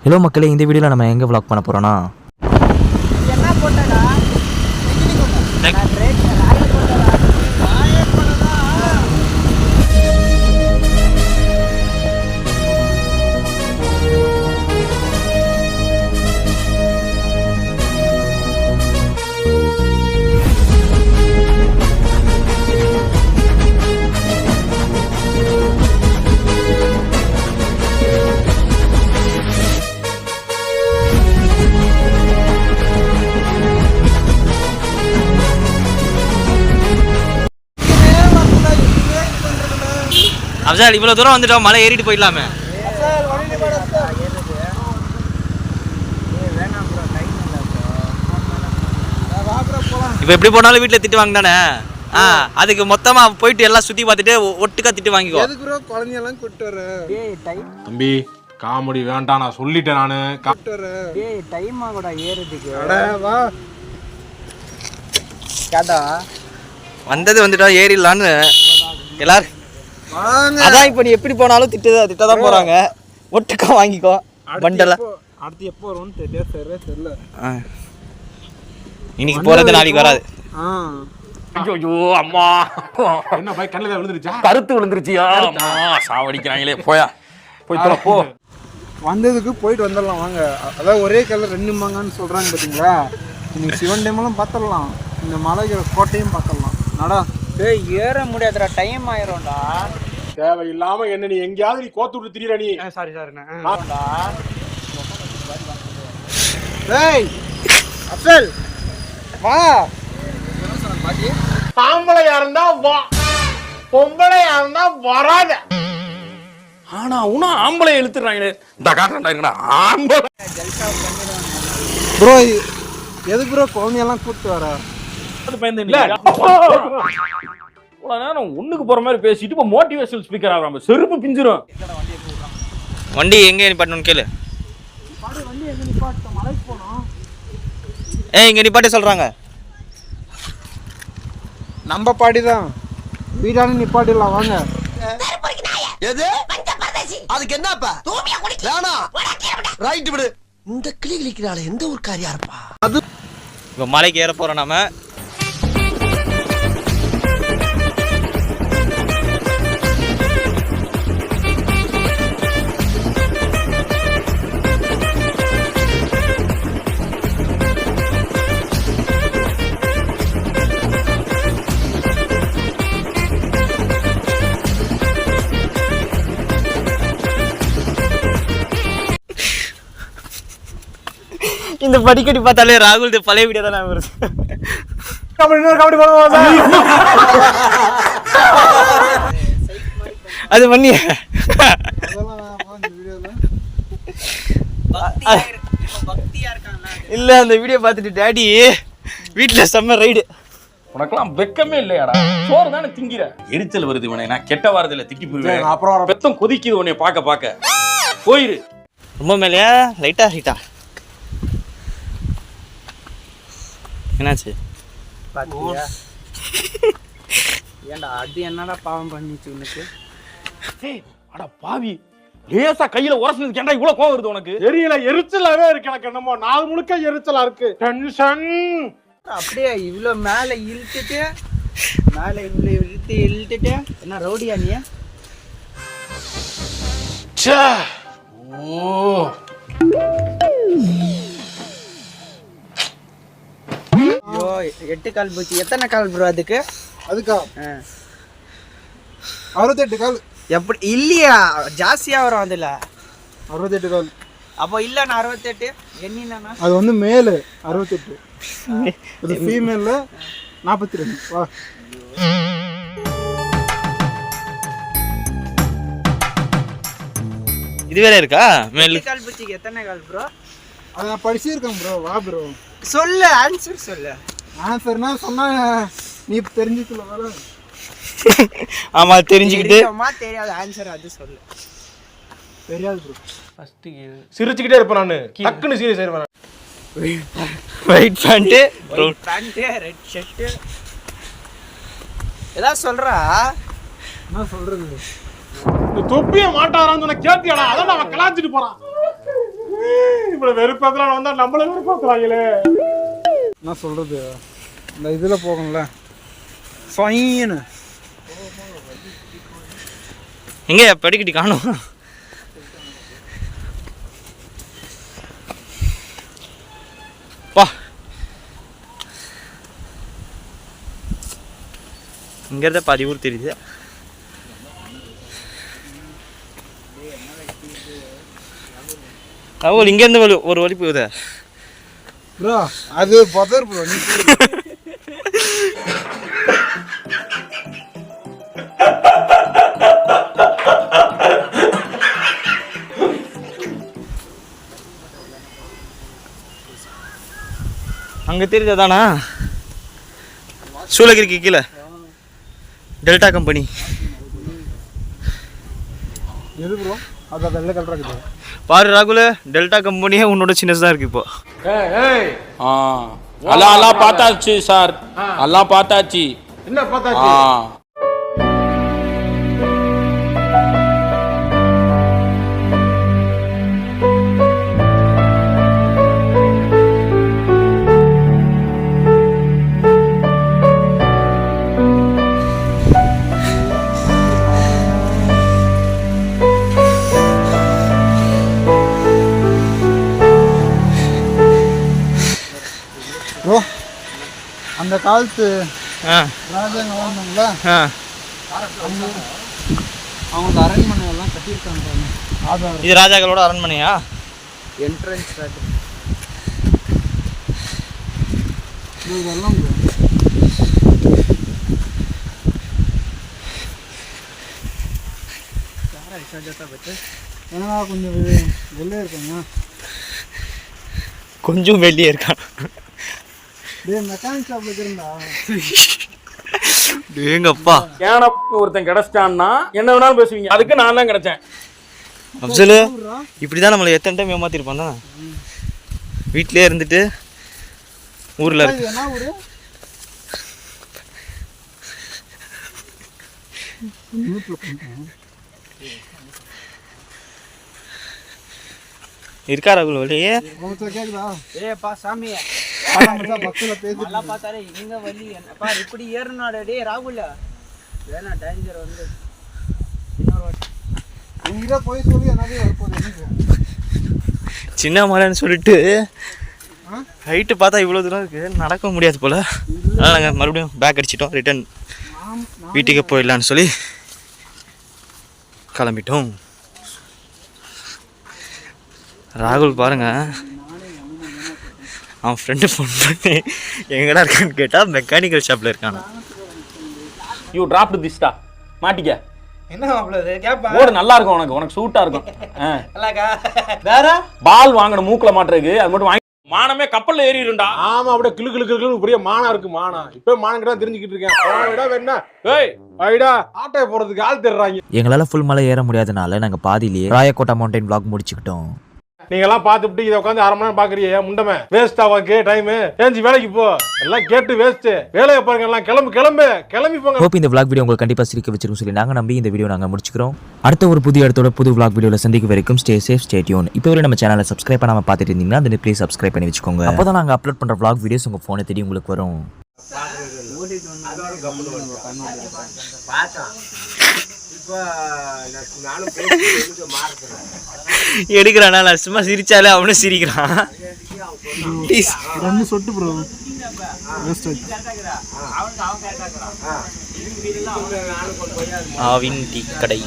Hello மக்களே, இந்த வீடியோவில் நம்ம எங்கே vlog பண்ண போகிறோன்னா என்ன போட்டடா அப்சால் இவ்வளோ தூரம் வந்துட்டோம், மலை ஏறிட்டு போயிடலாமே. இப்போ எப்படி போனாலும் வீட்டில் திட்டு வாங்க தானே. அதுக்கு மொத்தமாக போயிட்டு எல்லாம் சுற்றி பார்த்துட்டு ஒட்டுக்கா திட்டு வாங்கிக்கோ. குழந்தையெல்லாம் கூப்பிட்டு வர தம்பி காமெடி வேண்டாம், நான் சொல்லிட்டேன். நானு டைம் ஆகடா ஏறதுக்கு. வா கேட்டா வந்தது வந்துட்டோம், ஏறிடலான்னு எல்லாரும். அதான் இப்போ நீ எப்படி போனாலும் திட்டதான் போறாங்க. ஒட்டுக்கா வாங்கிக்கோ பண்டல. அடுத்து எப்போ வரும்னு தெரியல. இன்னைக்கு போறது நாளைக்கு வராது. ஐயோ அம்மா, என்ன பை கண்ணில் விழுந்துருச்சா? கருத்து விழுந்துருச்சியா? சாவடிக்கிறாங்களே. போய் தொலை போ. வந்ததுக்கு போயிட்டு வந்துடலாம் வாங்க. அதாவது ஒரே கல்ல ரெண்டு மாங்கன்னு சொல்றாங்க பாத்தீங்களா. இன்னைக்கு சிவன் டேமெல்லாம் பார்த்துடலாம், இந்த மலைகிற கோட்டையும் பார்த்துடலாம். நடா ஏற முடியாதுடா, டைம் ஆயிரும்டா. தேவையில்லாம என்ன நீ எங்கேயாவது நீ கோத்து விட்டு திரியற நீ. சாரி டேய் அப்சல் வா. ஆம்பளையா இருந்தா வா, பொம்பளையா இருந்தா வராத. ஆனா உன ஆம்பளை இழுத்துறாங்களே. இந்த காட்டுறா ஆம்பளை. ப்ரோ எதுக்கு ப்ரோ குழந்தையெல்லாம் கூப்பிட்டு வர? ஒண்ணுக்கு போற மாதிரி பேசிட்டு இப்ப மோட்டிவேஷனல் ஸ்பீக்கர் ஆகுறாங்க. செருப்பு பிஞ்சிரும். வண்டி எங்க நிப்பாட்டணும்னு கேளு. வண்டி எங்க நிப்பாட்ட? மலைக்கு போனோம். இங்க நிப்பாட்ட சொல்றாங்க. நம்ம பாடிதான் வீடான நிப்பாட்டிடலாம் வாங்க. எது அதுக்கு என்னப்பா வேணா ரைட் விடு. இந்த கிளி கிளிக்கிறாள் எந்த ஒரு காரியா இருப்பா. அது இப்போ மலைக்கு ஏற போறோம் நாம. இந்த படிக்கடி பார்த்தாலே ராகுல் பழைய வீடியோ தான் வருது. அது பண்ணி இல்ல அந்த வீடியோ பார்த்துட்டு டாடி வீட்டுல செம்ம ரைடு. உனக்கெல்லாம் வெக்கமே இல்லையாடா? சோறு தானே திங்கிற. எரிச்சல் வருது இவனை. நான் கெட்ட வாரத்துல திட்டி போயிருவேன். அப்புறம் பெத்தம் கொதிக்குது உன்னை பார்க்க போயிரு. ரொம்ப மேலையா லைட்டா ஹீட்டா என்னாச்சு? பாத்தியா ஏண்டா அது என்னடா பாவம் பண்ணிச்சு உனக்கு? அட பாவி, லேசா கையில உரசுனதுக்கு ஏன்டா இவ்வளவு கோவம் வருது உனக்கு? தெரியல, எரிச்சலாவே இருக்கு எனக்கு. என்னமோ நாள் முழுக்க எரிச்சலா இருக்கு. டென்ஷன். அப்படியே இவ்வளோ மேலே இழுத்துட்டு இழுத்துட்டு என்ன ரவுடியா நீ? ஓ ஐயோ 8 கால் போச்சு. எத்தனை கால் ப்ரோ அதுக்கு? அதுக்கா 68 கால். எப்படி இல்லையா? ஜாஸ்தியா வரும் அதுல 68 கால். அப்போ இல்ல நான் 68 என்னன்னா அது வந்து மேல் 68, இது ஃபீமேல்ல 42. வா இது வேற இருக்கா? மேல் கால் பூச்சிக்கு எத்தனை கால் ப்ரோ? அத நான் படிச்சிருக்கேன் ப்ரோ. வா ப்ரோ சொல்லு, ஆன்சர் சொல்லு. ஆன்சர்னா சொன்னா நீ தெரிஞ்சுக்கல வர. ஆமா தெரிஞ்சுக்கிட்டு தெரியாது ஆன்சர் அது சொல்லு. தெரியாது ப்ரோ. ஃபர்ஸ்ட் சிரிச்சுக்கிட்டே இருப்பேன் நானு. டக்குன்னு சீரியஸ் ஆயிருவேன். White pant, red shirt. ஏதாவது சொல்றா? என்ன சொல்றது? தொப்பிய மாட்டாரான்னு சொன்ன கேட்டியாடா? அதான் அவன் கலாச்சிட்டு போறான். இப்படி வெறுப்பேத்தலாம் வந்தா நம்மள வெறுப்பேத்துறாங்களே. என்ன சொல்றது, இந்த இதுல போகும்ல ஃபைன். எங்க படிக்கட்டி காணும். பா இங்க இருந்தா பாதி ஊர் தெரியுது. ராகுல் இங்க இருந்து ஒரு வழி போகுது ப்ரோ. அது பதர் ப்ரோ. நீ அங்க தெரியுதாண்ணா சூளகிரிக்கு கீழே டெல்டா கம்பெனி. எது ப்ரோ? அதான் வெள்ளை கலரா இருக்குது பாரு ராகுல், டெல்டா கம்பெனியே உன்னோட சின்னதாக இருக்கு இப்போ. எல்லாம் பார்த்தாச்சு சார், எல்லாம் பார்த்தாச்சு. என்ன பார்த்தாச்சு? ப்ரோ. அந்த காலத்து ஆ ராஜாங்க வாழ்ந்தாங்களா, ஆ அவங்க அரண்மனை எல்லாம் கட்டியிருக்காங்க. ஆதாரம் இது ராஜாக்களோட அரண்மனையா? என்ட்ரன்ஸ் இதெல்லாம் ஏன்னா கொஞ்சம் வெளியே இருக்காங்க. கொஞ்சம் வெளியே இருக்கான். மெக்கானிக் ஷாப்ல இருக்கிறா. எங்கப்பா ஏன்னா ஒருத்தன் கிடைச்சிட்டான்னா என்ன வேணாலும் பேசுவீங்க, அதுக்கு நான் தான் கிடைச்சேன். அப்சலு இப்படிதான் நம்மளை எத்தனை டைம் ஏமாத்திருப்பான் தானே. வீட்டிலே இருந்துட்டு ஊர்ல இருக்கு. என்ன ஊரு? இருக்கா ராகுல் வெளியே? கேக்குதா? ஏப்பா சாமி பக்கத்துல பேசி நல்லா பார்த்தாரு இங்க வலி என்னப்பா இப்படி ஏறுனாடே டேய் ராகுல் வேணா டேஞ்சர் வந்து இன்னொரு வாட்டி நீங்க போய் சொல்லி என்னவே வரப்போகுது. எனக்கு சின்ன மலைன்னு சொல்லிட்டு ஹைட்டு பார்த்தா இவ்வளோ தூரம் இருக்கு, நடக்க முடியாது போல. அதனால் நாங்கள் மறுபடியும் பேக் அடிச்சிட்டோம். ரிட்டன் வீட்டுக்கு போயிடலான்னு சொல்லி கிளம்பிட்டோம். ராகுல் பாருங்க, அவன் ஃப்ரெண்டு ஃபோன் பண்ணி எங்கடா இருக்கான்னு கேட்டால் மெக்கானிக்கல் ஷாப்பில் இருக்கானா. யூ டிராப்டு திஸ்டா, மாட்டிக்க. என்ன மாப்ளது கேப்பா ஓடு நல்லா இருக்கும், உனக்கு சூட்டா இருக்கும். நல்லாக்கா வேற பால் வாங்கணும் மூக்குல மாட்டுறதுக்கு, அது மட்டும் வாங்கி. மானமே கப்பல்ல ஏறிடும்டா. ஆமா, அப்படியே கிளு கிளு கிளு பெரிய மானா இருக்கு. மானா இப்ப மானம் கிட்ட தெரிஞ்சுக்கிட்டு இருக்கேன். வேணா ஏய் ஐடா ஆட்டோ போறதுக்கு ஆள் தேடுறாங்க. எங்களால் ஃபுல் மலை ஏற முடியாதனால நாங்கள் பாதியிலேயே ராயக்கோட்டா மவுண்டைன் vlog முடிச்சுக்கிட்டோம். நீங்க எல்லாம் பார்த்துட்டு இதை உட்காந்து அரை மணி நேரம் பாக்குறீங்க, முண்டமே வேஸ்ட் ஆவாக்கு டைம். ஏஞ்சி வேலைக்கு போ, எல்லாம் கேட்டு வேஸ்ட். வேலையை பாருங்க, எல்லாம் கிளம்பி போங்க. ஹோப் இந்த vlog வீடியோ உங்களுக்கு கண்டிப்பாக சிரிக்க வச்சிருக்கும் சொல்லி நாங்கள் நம்பி இந்த வீடியோ நாங்கள் முடிச்சுக்கிறோம். அடுத்த ஒரு புதிய இடத்தோட புது vlog வீடியோவில் சந்திக்க வரைக்கும் ஸ்டே சேஃப், ஸ்டே டியூன். இப்போ வரை நம்ம சேனலை சப்ஸ்கிரைப் பண்ணாமல் பார்த்துட்டு இருந்தீங்கன்னா அதை ப்ளீஸ் சப்ஸ்கிரைப் பண்ணி வச்சுக்கோங்க. அப்போ தான் நாங்கள் அப்லோட் பண்ணுற vlog வீடியோஸ் உங்கள் ஃபோனை தேடி உங்களுக்கு வரும். எடுக்கிறானா? நான் சும்மா சிரிச்சாலே அவனும் சிரிக்கிறான். ரெண்டு சொட்டு ப்ரோ வேஸ்ட் ஆவின் டீ கடை.